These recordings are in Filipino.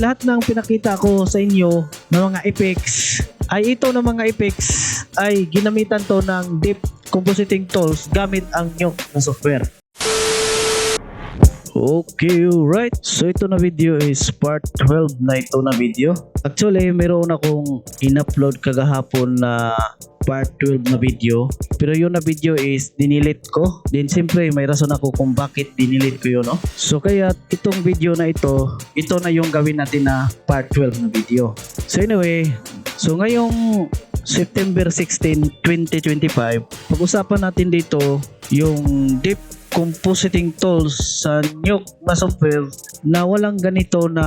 Lahat ng pinakita ko sa inyo ng mga effects ay ito ng mga effects ay ginamitan to ng deep compositing tools gamit ang Nuke na software. Okay, right. So ito na video is part 12 na ito na video. Actually, meron akong in-upload kagahapon na part 12 na video. Pero yun na video is dinilit ko. Then siyempre may rason ako kung bakit dinilit ko yun, no? So kaya itong video na ito na yung gawin natin na part 12 na video. So anyway, so ngayong September 16, 2025, pag-usapan natin dito yung deep compositing tools sa Nuke na software na walang ganito na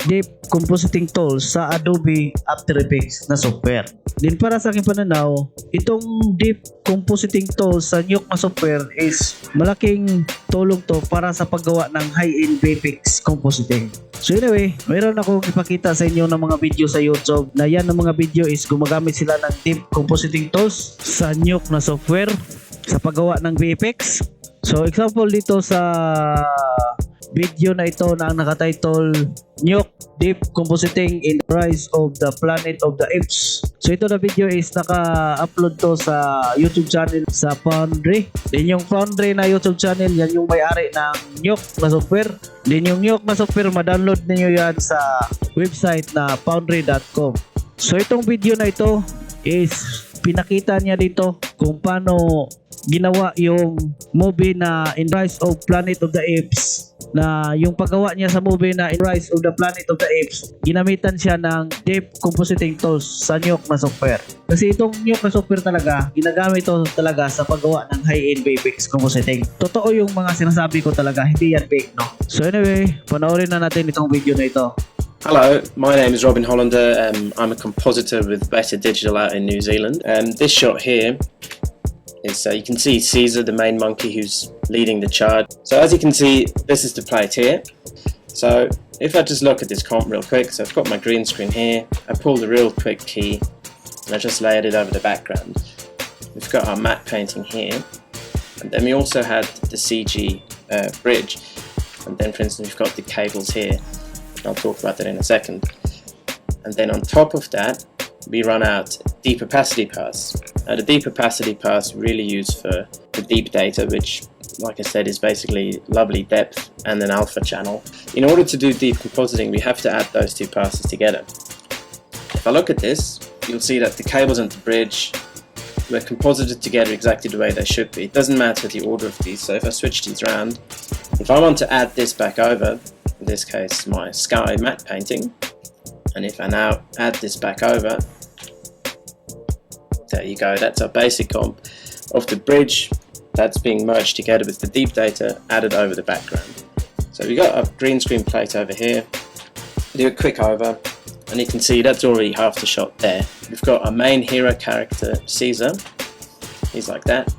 deep compositing tools sa Adobe After Effects na software. Din para sa aking pananaw, itong deep compositing tools sa Nuke na software is malaking tulong to para sa paggawa ng high-end VFX Compositing. So anyway, mayroon akong ipakita sa inyo ng mga video sa YouTube na yan ng mga video is gumagamit sila ng deep compositing tools sa Nuke na software sa paggawa ng VFX. So example dito sa video na ito na ang nakatitle Nuke Deep Compositing in the Rise of the Planet of the Apes. So ito na video is naka-upload to sa YouTube channel sa Foundry. Then yung Foundry na YouTube channel, yan yung may-ari ng Nuke na software. Then yung Nuke na software, ma-download niyo yan sa website na foundry.com. So itong video na ito is pinakita niya dito kung paano ginawa yung movie na In Rise of Planet of the Apes, na yung paggawa niya sa movie na In Rise of the Planet of the Apes, ginamitan siya ng deep compositing tools sa Nuke na software. Kasi itong Nuke na software talaga, ginagamit ito talaga sa paggawa ng high-end VFX compositing. Totoo yung mga sinasabi ko talaga, hindi yan fake, no? So anyway, panoorin na natin itong video na ito. Hello, my name is Robin Hollander. I'm a compositor with Better Digital out in New Zealand. This shot here is, you can see Caesar, the main monkey who's leading the charge. So as you can see, this is the plate here. So if I just look at this comp real quick, so I've got my green screen here, I pulled a real quick key and I just layered it over the background. We've got our matte painting here, and then we also had the CG bridge, and then for instance we've got the cables here. I'll talk about that in a second. And then on top of that, we run out deep opacity pass. Now the deep opacity pass we really use for the deep data, which, like I said, is basically lovely depth and an alpha channel. In order to do deep compositing, we have to add those two passes together. If I look at this, you'll see that the cables and the bridge were composited together exactly the way they should be. It doesn't matter the order of these. So if I switch these around, if I want to add this back over, in this case my sky matte painting, and if I now add this back over, there you go, that's our basic comp of the bridge that's being merged together with the deep data added over the background. So we got a green screen plate over here, do a quick over, and you can see that's already half the shot there. We've got our main hero character Caesar, he's like that.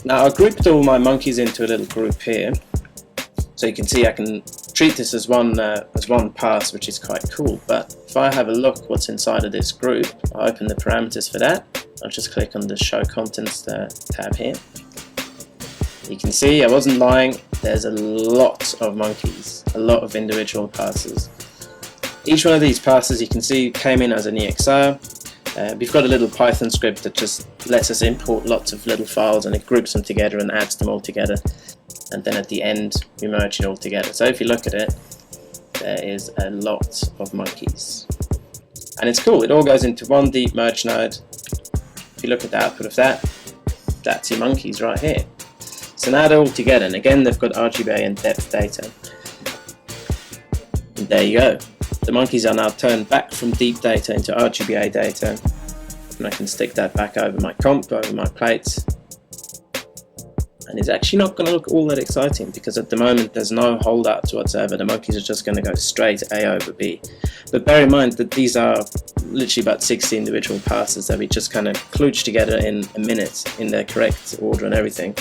Now I grouped all my monkeys into a little group here, so you can see I can treat this as one pass, which is quite cool. But if I have a look what's inside of this group, I open the parameters for that. I'll just click on the show contents tab here. You can see I wasn't lying, there's a lot of monkeys, a lot of individual passes. Each one of these passes you can see came in as an EXR. We've got a little Python script that just lets us import lots of little files, and it groups them together and adds them all together. And then at the end we merge it all together. So if you look at it, there is a lot of monkeys. And it's cool, it all goes into one deep merge node. If you look at the output of that, that's your monkeys right here. So now they're all together, and again they've got RGBA and depth data. And there you go. The monkeys are now turned back from deep data into RGBA data, and I can stick that back over my comp, over my plates. And it's actually not going to look all that exciting, because at the moment there's no holdouts whatsoever. The monkeys are just going to go straight A over B. But bear in mind that these are literally about 60 individual passes that we just kind of klooch together in a minute in their correct order and everything.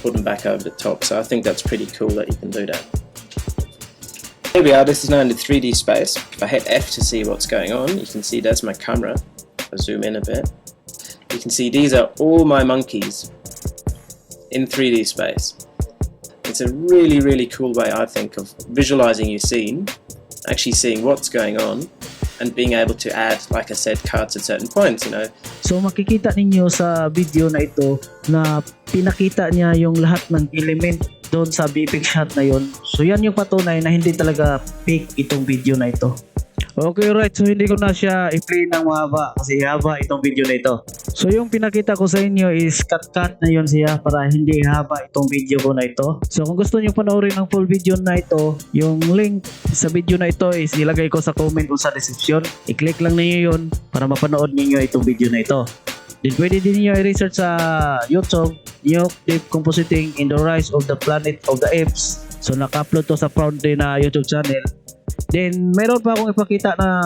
Put them back over the top. So I think that's pretty cool that you can do that. Here we are, this is now in the 3D space. If I hit F to see what's going on, you can see that's my camera. I'll zoom in a bit. You can see these are all my monkeys in 3D space. It's a really, really cool way, I think, of visualizing your scene actually seeing what's going on and being able to add, like I said, cuts at certain points, you know. So makikita ninyo sa video na ito na pinakita niya yung lahat ng element doon sa VFX shot na yon. So yan yung patunay na hindi talaga fake itong video na ito. Okay, right. So hindi ko na siya i-play ng mahaba kasi haba itong video na ito. So yung pinakita ko sa inyo is cut na yon siya para hindi haba itong video ko na ito. So kung gusto niyo panoorin ang full video na ito, yung link sa video na ito is ilagay ko sa comment o sa description. I-click lang niyo yun para mapanood niyo itong video na ito. Then pwede din niyo i-research sa YouTube, Nuke Deep Compositing in the Rise of the Planet of the Apes. So naka-upload to sa Foundry na YouTube channel. Then meron pa akong ipakita na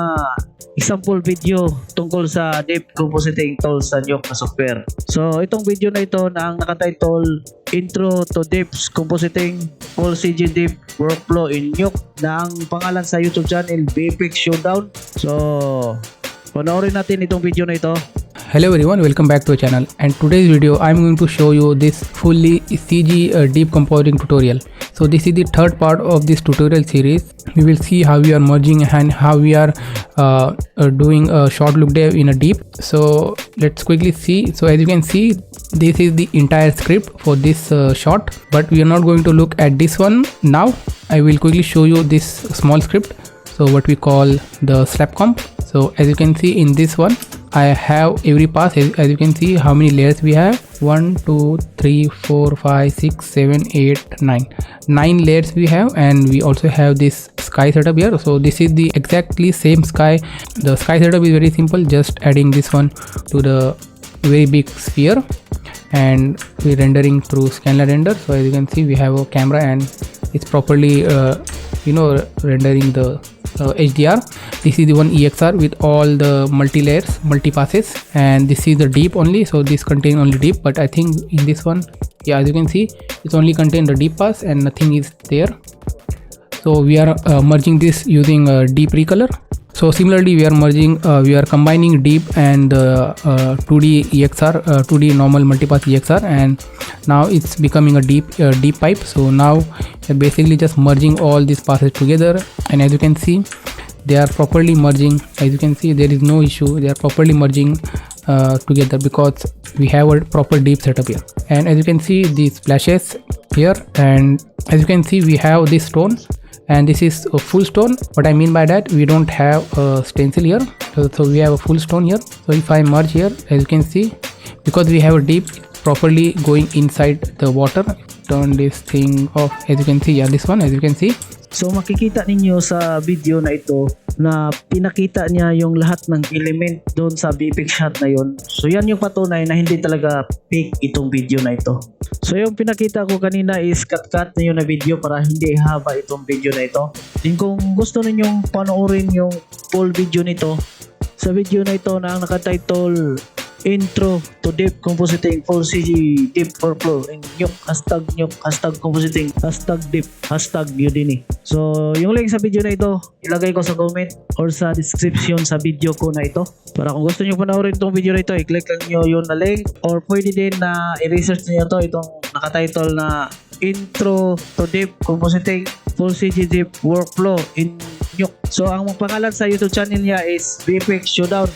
example video tungkol sa deep compositing tools sa Nuke na software. So itong video na ito na ang nakatitle Intro to Deep Compositing Full CG Deep Workflow in Nuke na ang pangalan sa YouTube channel VFX Showdown. So panoorin natin itong video na ito. Hello everyone, welcome back to our channel, and today's video I'm going to show you this fully CG deep compositing tutorial. So this is the third part of this tutorial series. We will see how we are merging and how we are doing a short look dev in a deep. So let's quickly see. So as you can see, this is the entire script for this shot, but we are not going to look at this one now. I will quickly show you this small script, so what we call the slap comp. So as you can see in this one, I have every pass. As you can see how many layers we have: 1 2 3 4 5 6 7 8 9 layers we have, and we also have this sky setup here. So this is the exactly same sky. The sky setup is very simple, just adding this one to the very big sphere, and we're rendering through scanline render. So as you can see, we have a camera and it's properly rendering the HDR. This is the one EXR with all the multi layers, multi passes, and this is the deep only. So this contain only deep, but I think in this one, yeah, as you can see, it's only contain the deep pass and nothing is there. So we are merging this using deep recolor. So similarly, we are merging, we are combining deep and 2D EXR, 2D normal multipass EXR, and now it's becoming a deep pipe. So now we're basically just merging all these passes together, and as you can see, they are properly merging. As you can see, there is no issue. They are properly merging together because we have a proper deep setup here. And as you can see, these splashes here, and as you can see, we have this stone. And this is a full stone. What I mean by that, we don't have a stencil here, so we have a full stone here. So if I merge here, as you can see, because we have a deep, properly going inside the water. Turn this thing off. As you can see, yeah, this one, as you can see. So makikita ninyo sa video na ito na pinakita niya yung lahat ng element doon sa VFX shot na yon. So yan yung patunay na hindi talaga fake itong video na ito. So yung pinakita ko kanina is cut na yun na video para hindi haba itong video na ito. And kung gusto ninyong panoorin yung full video nito, sa video na ito na ang nakatitle Intro to Deep Compositing Full CG Deep Workflow in Nuke, hashtag compositing, hashtag deep, hashtag Udemy. So yung link sa video na ito, ilagay ko sa comment or sa description sa video ko na ito. Para kung gusto nyo panoorin itong video na ito, i-click lang nyo yun na link, or pwede din na i-research nyo itong nakatitle na Intro to Deep Compositing Full CG Deep Workflow in Nuke. So ang pangalan sa YouTube channel niya is VFX Showdown.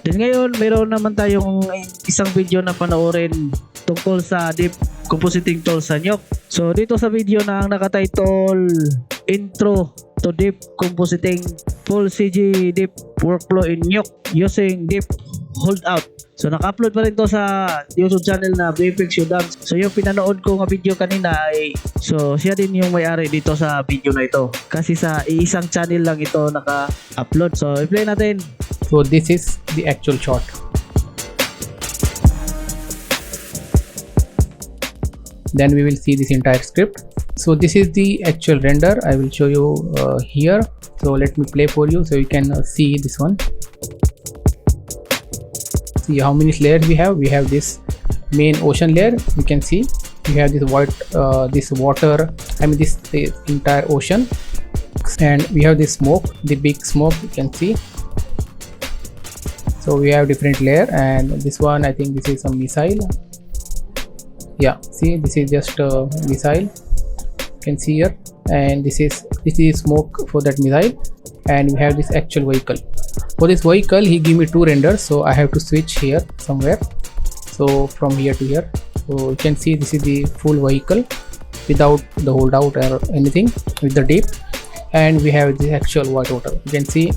Then ngayon, mayroon naman tayong isang video na panoorin tungkol sa deep compositing tool sa Nuke. So dito sa video na ang nakatitle Intro to Deep Compositing Full CG Deep Workflow in Nuke using Deep Holdout. So naka-upload pa rin to sa YouTube channel na VFX Showdown. So yung pinanood ko nga video kanina ay siya din yung may-ari dito sa video na ito. Kasi sa isang channel lang ito naka-upload. So i-play natin. So this is the actual shot. Then we will see this entire script. So this is the actual render. I will show you here. So let me play for you so you can see this one. See how many layers we have. We have this main ocean layer. You can see we have this white, this water. I mean this entire ocean, and we have this smoke, the big smoke. You can see. So we have different layer, and this one I think this is a missile. Yeah, see, this is just a missile. You can see here, and this is smoke for that missile. and we have this actual vehicle. For this vehicle he give me 2 renders, so I have to switch here somewhere. So from here to here, so you can see this is the full vehicle without the holdout or anything, with the dip, and we have the actual white water. You can see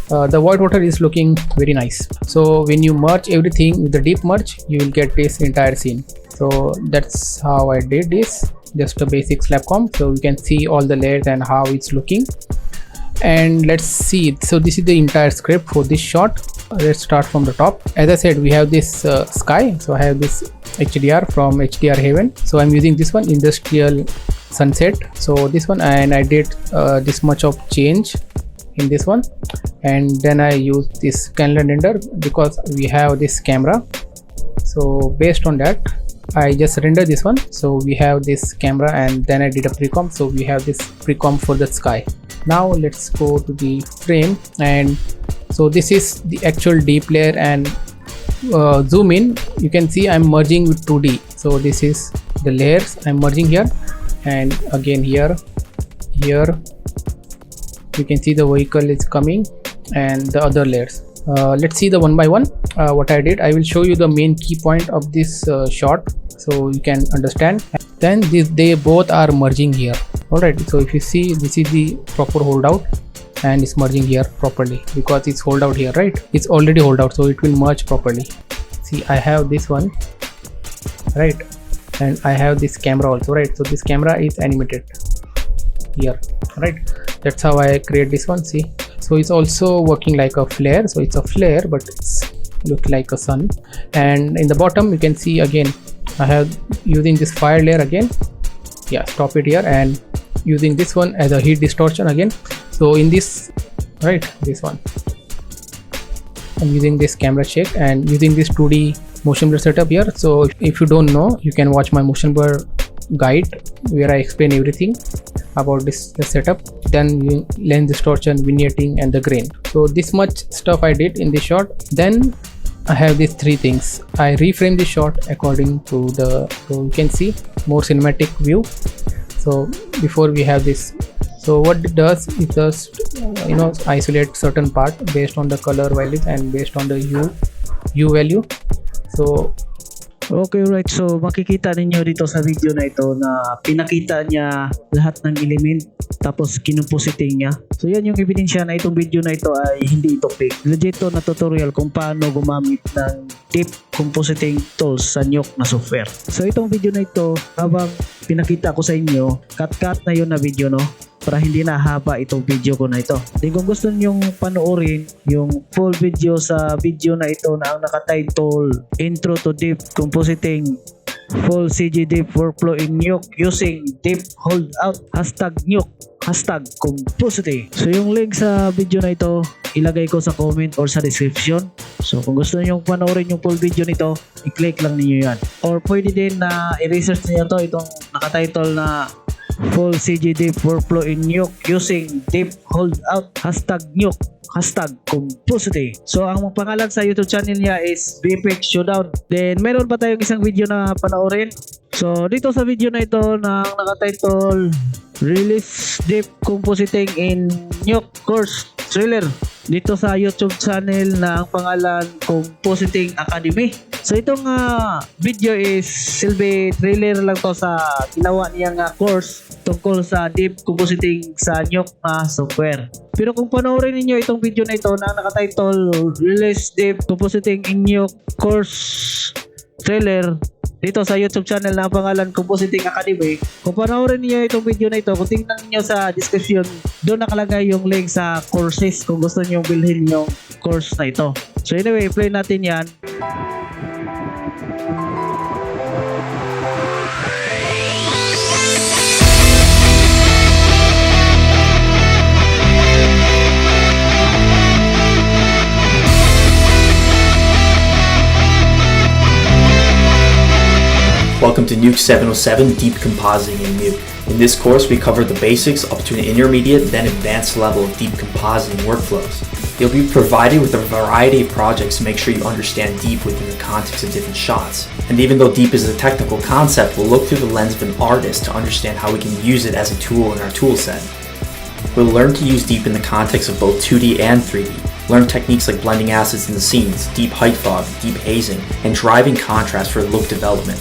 the white water is looking very nice. So when you merge everything with the deep merge, you will get this entire scene. So that's how I did this, just a basic slap comp. So you can see all the layers and how it's looking. And let's see it. So this is the entire script for this shot. Let's start from the top. As I said, we have this sky. So I have this HDR from HDR Haven. So I'm using this one, industrial sunset. So this one, and I did this much of change in this one, and then I use this kanila render because we have this camera. So based on that, I just render this one. So we have this camera, and then I did a pre-comp. So we have this pre-comp for the sky. Now let's go to the frame, and so this is the actual deep layer, and zoom in, you can see I'm merging with 2D. So this is the layers I'm merging here, and again here you can see the vehicle is coming and the other layers. Let's see the one by one. What I did, I will show you the main key point of this shot so you can understand. Then they both are merging here. Alright, so if you see, this is the proper holdout, and it's merging here properly because it's holdout here, right? It's already holdout, so it will merge properly. See, I have this one, right, and I have this camera also, right? So this camera is animated here, right? That's how I create this one. See, so it's also working like a flare. So it's a flare, but it's look like a sun. And in the bottom you can see again I have using this fire layer again. Yeah, stop it here, and using this one as a heat distortion again. So in this, right, this one I'm using this camera shake and using this 2D motion blur setup here. So if you don't know, you can watch my motion blur guide where I explain everything about the setup, then lens distortion, vignetting, and the grain. So this much stuff I did in this shot. Then I have these 3 things. I reframe the shot according to the, so you can see more cinematic view. So before we have this, so what it does, it just isolate certain part based on the color values and based on the hue value. So Okay, right. So makikita ninyo dito sa video na ito na pinakita niya lahat ng element tapos kinumpositing niya. So yan yung ebidensya na itong video na ito ay hindi ito fake. Legit to na tutorial kung paano gumamit ng deep compositing tools sa Nuke na software. So itong video na ito, habang pinakita ko sa inyo, cut na yun na video, no? Para hindi na haba itong video ko na ito. Then kung gusto nyong panoorin yung full video sa video na ito na ang nakatitle Intro to Deep Compositing Full CG Deep Workflow in Nuke Using Deep Holdout #Nuke #Compositing. So yung link sa video na ito ilagay ko sa comment or sa description. So kung gusto nyong panoorin yung full video nito, i-click lang ninyo yan. Or pwede din na i-research niyo to, itong nakatitle na Full CG Deep Workflow in Nuke Using Deep Holdout #Nuke #Compositing. So ang pangalan sa YouTube channel niya is VFX Showdown. Then meron pa tayong isang video na panoorin. So dito sa video na ito na nakatitle Release Deep Compositing in Nuke Course Trailer dito sa YouTube channel na ang pangalan Compositing Academy. So itong video is silbi trailer lang to sa ginawa niyang course tungkol sa deep compositing sa Nuke software. Pero kung panoorin niyo itong video na ito na nakatitle Release Deep Compositing in Nuke Course Trailer dito sa YouTube channel na pangalan Compositing Academy, kung panoorin niyo itong video na ito, kung tingnan niyo sa description, doon nakalagay yung link sa courses kung gusto niyo bilhin yung course na ito. So anyway, play natin yan. Welcome to Nuke 707 Deep Compositing in Nuke. In this course, we cover the basics up to an intermediate, then advanced level of deep compositing workflows. You'll be provided with a variety of projects to make sure you understand deep within the context of different shots. And even though deep is a technical concept, we'll look through the lens of an artist to understand how we can use it as a tool in our tool set. We'll learn to use deep in the context of both 2D and 3D, learn techniques like blending assets in the scenes, deep height fog, deep hazing, and driving contrast for look development.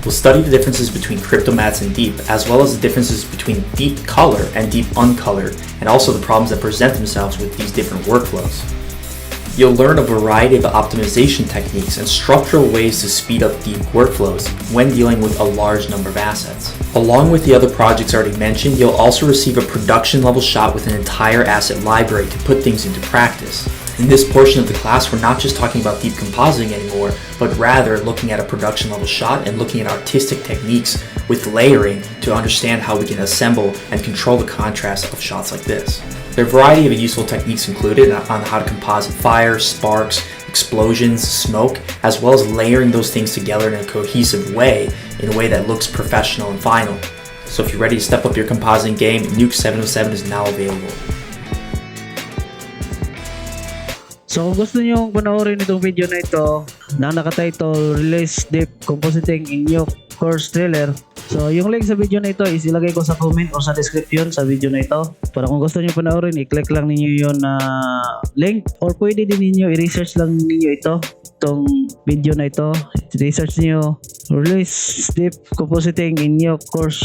We'll study the differences between cryptomats and deep, as well as the differences between deep color and deep uncolored, and also the problems that present themselves with these different workflows. You'll learn a variety of optimization techniques and structural ways to speed up deep workflows when dealing with a large number of assets. Along with the other projects already mentioned, you'll also receive a production level shot with an entire asset library to put things into practice. In this portion of the class, we're not just talking about deep compositing anymore, but rather looking at a production level shot and looking at artistic techniques with layering to understand how we can assemble and control the contrast of shots like this. There are a variety of useful techniques included on how to composite fire, sparks, explosions, smoke, as well as layering those things together in a cohesive way, in a way that looks professional and final. So if you're ready to step up your compositing game, Nuke 707 is now available. So kung gusto nyo panoorin itong video na ito na nakatitle Release Deep Compositing in Nuke Course Trailer, so yung link sa video na ito is ilagay ko sa comment o sa description sa video na ito. Para kung gusto nyo panoorin, i-click lang ninyo yun na link, or pwede din ninyo i-research lang ninyo itong video na ito. I-research nyo Release Deep Compositing in Nuke Course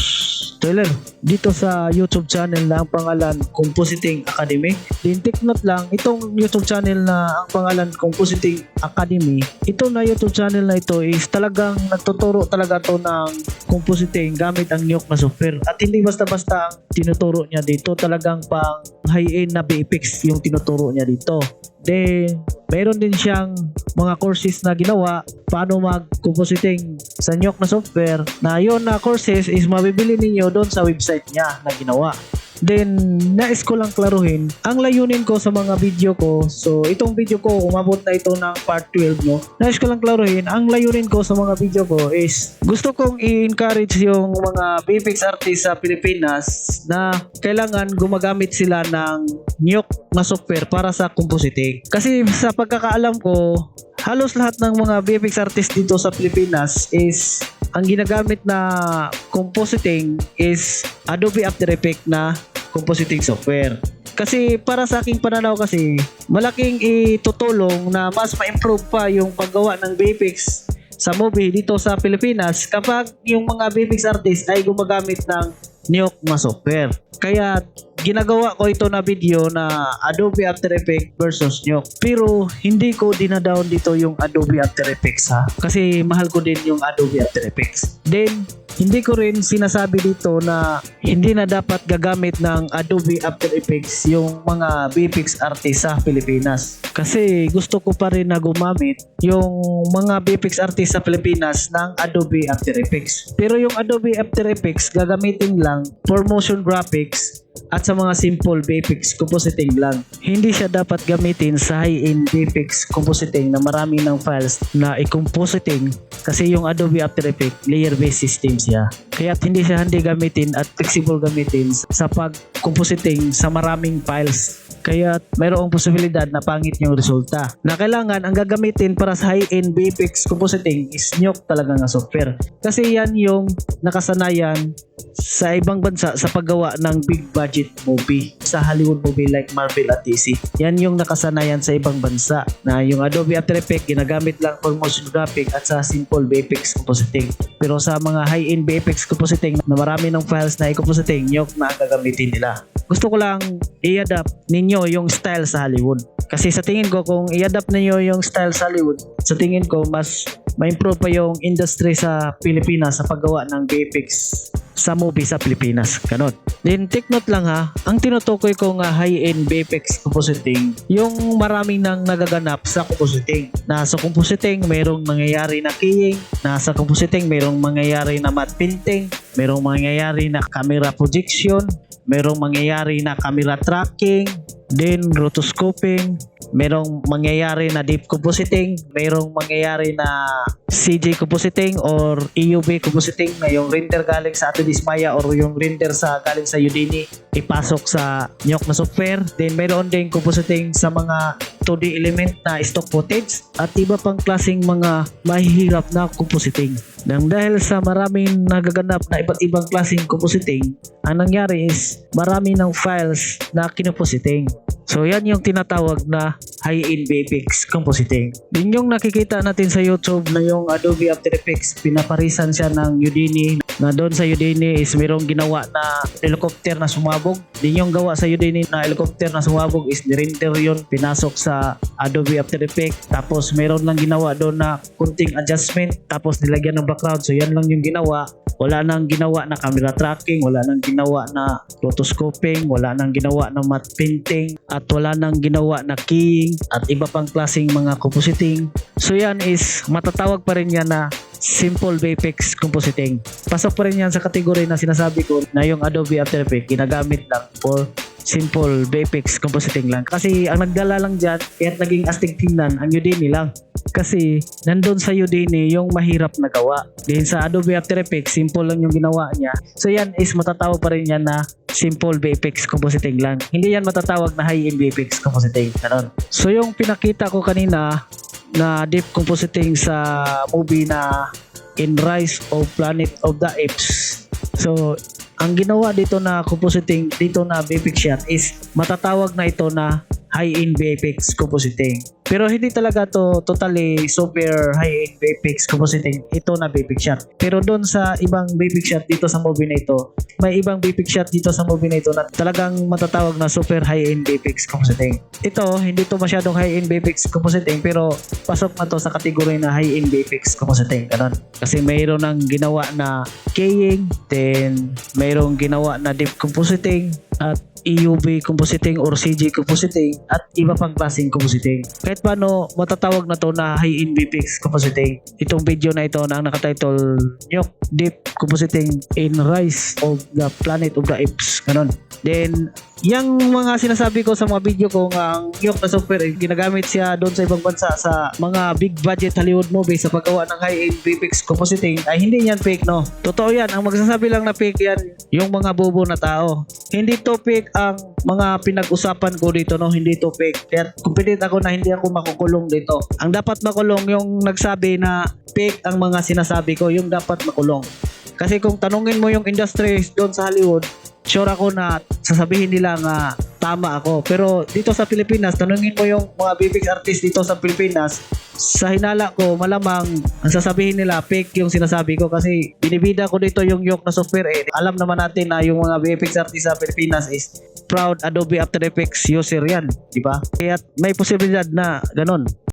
Trailer dito sa YouTube channel na ang pangalan Compositing Academy. Din take note lang, itong YouTube channel na ang pangalan Compositing Academy, ito na YouTube channel na ito is talagang nagtuturo talaga to ng compositing gamit ang Nuke na software, at hindi basta-basta ang tinuturo niya dito, talagang pang high-end na VFX yung tinuturo niya dito. Then mayroon din siyang mga courses na ginawa paano mag-compositing sa Nuke na software, na yun na courses is mabibili ninyo doon sa website niya na ginawa. Then nais ko lang klaruhin ang layunin ko sa mga video ko. So itong video ko, umabot na ito ng part 12, no? Nais ko lang klaruhin ang layunin ko sa mga video ko is gusto kong i-encourage yung mga VFX artists sa Pilipinas na kailangan gumagamit sila ng Nuke na software para sa compositing. Kasi sa pagkakaalam ko, halos lahat ng mga VFX artists dito sa Pilipinas is ang ginagamit na compositing is Adobe After Effects na compositing software. Kasi para sa aking pananaw kasi, malaking itutulong na mas ma-improve pa yung paggawa ng VFX sa movie dito sa Pilipinas kapag yung mga VFX artists ay gumagamit ng Nuke na software. Kaya ginagawa ko ito na video na Adobe After Effects versus Nuke. Pero hindi ko dinadown dito yung Adobe After Effects, ha, kasi mahal ko din yung Adobe After Effects. Then hindi ko rin sinasabi dito na hindi na dapat gagamit ng Adobe After Effects yung mga VFX artists sa Pilipinas. Kasi gusto ko pa rin na gumamit yung mga VFX artists sa Pilipinas ng Adobe After Effects. Pero yung Adobe After Effects gagamitin lang for motion graphics at sa mga simple VFX compositing lang. Hindi siya dapat gamitin sa high-end VFX compositing na marami ng files na i-compositing, kasi yung Adobe After Effects layer-based system siya. Kaya hindi siya handi gamitin at flexible gamitin sa pag-compositing sa maraming files. Kaya mayroong posibilidad na pangit yung resulta. Na kailangan ang gagamitin para sa high-end VFX compositing is Nuke talaga nga software. Kasi yan yung nakasanayan sa ibang bansa sa paggawa ng big budget movie, sa Hollywood movie like Marvel at DC. Yan yung nakasanayan sa ibang bansa, na yung Adobe After Effects ginagamit lang for motion graphic at sa simple VFX compositing. Pero sa mga high-end VFX compositing na marami ng files na i-compositing, Nuke na ang gagamitin nila. Gusto ko lang i-adapt ninyo yung style sa Hollywood. Kasi sa tingin ko, kung i-adapt ninyo yung style sa Hollywood, sa tingin ko mas ma-improve pa yung industry sa Pilipinas sa paggawa ng VFX sa movie sa Pilipinas. Ganon. Then take note lang, ha, ang tinutukoy ko nga high-end VFX compositing, yung maraming nang nagaganap sa compositing. Na sa compositing mayroong mangyayari na keying, na sa compositing mayroong mangyayari na matte painting, mayroong mangyayari na camera projection, mayroong mangyayari na camera tracking, then rotoscoping, mayroong mangyayari na deep compositing, mayroong mangyayari na CG Compositing or EUV Compositing na yung render galing sa Adobe Maya or yung render sa galing sa Udemy ipasok sa Nuke na software. Then mayroon din compositing sa mga 2D element na stock footage at iba pang klaseng mga mahihirap na compositing. Nang dahil sa maraming nagaganap na iba't ibang klaseng compositing, ang nangyari is marami ng files na kinupositing. So yan yung tinatawag na high-end VFX Compositing. Din yung nakikita natin sa YouTube na yung Adobe After Effects, pinaparisan siya ng Udemy. Na doon sa Udemy is mayroong ginawa na helicopter na sumabog. Din yung gawa sa Udemy na helicopter na sumabog is nirender yun, pinasok sa Adobe After Effects. Tapos mayroon lang ginawa doon na kunting adjustment, tapos nilagyan ng background. So yan lang yung ginawa. Wala nang ginawa na camera tracking, wala nang ginawa na rotoscoping, wala nang ginawa na matte painting, at wala nang ginawa na keying at iba pang klaseng mga compositing. So yan is matatawag pa rin yan na simple VFX Compositing. Pasok pa rin yan sa kategory na sinasabi ko na yung Adobe After Effects ginagamit lang for simple VFX Compositing lang. Kasi ang nagdala lang dyan, kaya't naging astig tingnan ang Udemy lang. Kasi nandun sa Udemy yung mahirap na gawa. Din sa Adobe After Effects, simple lang yung ginawa niya. So yan is matatawag pa rin yan na simple VFX Compositing lang. Hindi yan matatawag na high-end VFX Compositing. Ganon. So yung pinakita ko kanina na deep compositing sa movie na In Rise of Planet of the Apes. So ang ginawa dito na compositing dito na VFX shot is matatawag na ito na high-end VFX Compositing. Pero hindi talaga to totally super high-end VFX Compositing ito na VFX shot. Pero doon sa ibang VFX shot dito sa movie na ito, may ibang VFX shot dito sa movie na ito na talagang matatawag na super high-end VFX Compositing. Ito, hindi to masyadong high-end VFX Compositing pero pasok na to sa kategory na high-end VFX Compositing. Ganun. Kasi mayroon ng ginawa na keying, then mayroong ginawa na deep compositing at EUV compositing or CG compositing at iba pang klaseng compositing. Kahit paano matatawag na to na high-end VFX compositing. Itong video na ito na ang nakatitle Nuke Deep Compositing in Rise of the Planet of the Apes. Ganon. Then yung mga sinasabi ko sa mga video ko ang Nuke na software ginagamit siya doon sa ibang bansa sa mga big budget Hollywood movies sa paggawa ng high-end VFX compositing ay hindi yan fake, no. Totoo yan. Ang magsasabi lang na fake yan yung mga bobo na tao. Hindi to fake ang mga pinag-usapan ko dito, no. Hindi to fake. Kaya confident ako na hindi ako makukulong dito. Ang dapat makulong yung nagsabi na fake ang mga sinasabi ko, yung dapat makulong. Kasi kung tanungin mo yung industry doon sa Hollywood, sure ako na sasabihin nila nga tama ako. Pero dito sa Pilipinas, tanungin mo yung mga VFX artist dito sa Pilipinas, sa hinala ko, malamang ang sasabihin nila fake yung sinasabi ko kasi binibida ko dito yung Nuke na software. Alam naman natin na yung mga VFX artist sa Pilipinas is proud Adobe After Effects user yan, di ba? Kaya may posibilidad na ganon.